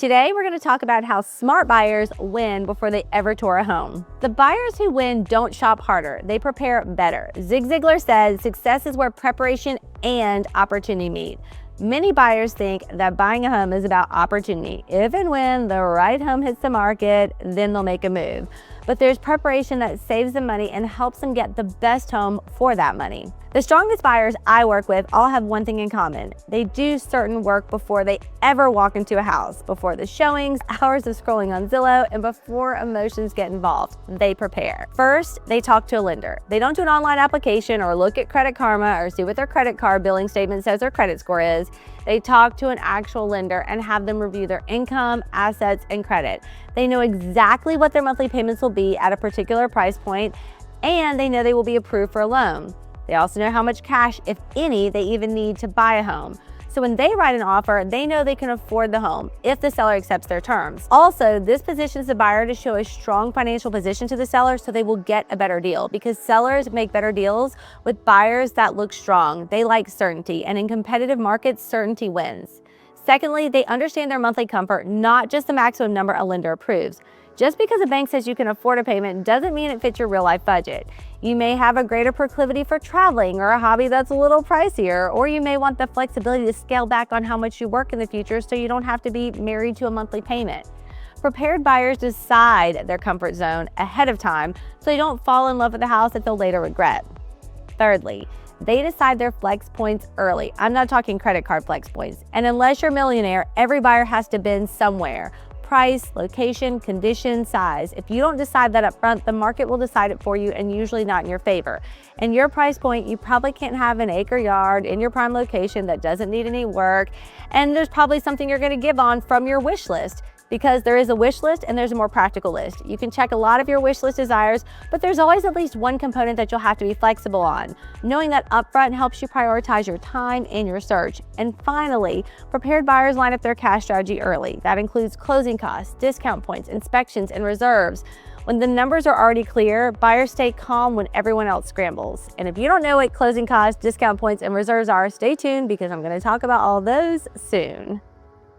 Today, we're going to talk about how smart buyers win before they ever tour a home. The buyers who win don't shop harder, they prepare better. Zig Ziglar says success is where preparation and opportunity meet. Many buyers think that buying a home is about opportunity. If and when the right home hits the market, then they'll make a move. But there's preparation that saves them money and helps them get the best home for that money. The strongest buyers I work with all have one thing in common. They do certain work before they ever walk into a house, before the showings, hours of scrolling on Zillow, and before emotions get involved. They prepare. First, they talk to a lender. They don't do an online application or look at Credit Karma or see what their credit card billing statement says their credit score is. They talk to an actual lender and have them review their income, assets, and credit. They know exactly what their monthly payments will be at a particular price point, and they know they will be approved for a loan. They also know how much cash, if any, they even need to buy a home. So when they write an offer, they know they can afford the home if the seller accepts their terms. Also, this positions the buyer to show a strong financial position to the seller so they will get a better deal, because sellers make better deals with buyers that look strong. They like certainty, and in competitive markets, certainty wins. Secondly, they understand their monthly comfort, not just the maximum number a lender approves. Just because a bank says you can afford a payment doesn't mean it fits your real life budget. You may have a greater proclivity for traveling or a hobby that's a little pricier, or you may want the flexibility to scale back on how much you work in the future so you don't have to be married to a monthly payment. Prepared buyers decide their comfort zone ahead of time so they don't fall in love with the house that they'll later regret. Thirdly, they decide their flex points early. I'm not talking credit card flex points. And unless you're a millionaire, every buyer has to bend somewhere. Price, location, condition, size. If you don't decide that up front, the market will decide it for you, and usually not in your favor. And your price point, you probably can't have an acre yard in your prime location that doesn't need any work. And there's probably something you're going to give on from your wish list, because there is a wish list and there's a more practical list. You can check a lot of your wish list desires, but there's always at least one component that you'll have to be flexible on. Knowing that upfront helps you prioritize your time and your search. And finally, prepared buyers line up their cash strategy early. That includes closing costs, discount points, inspections, and reserves. When the numbers are already clear, buyers stay calm when everyone else scrambles. And if you don't know what closing costs, discount points, and reserves are, stay tuned, because I'm going to talk about all those soon.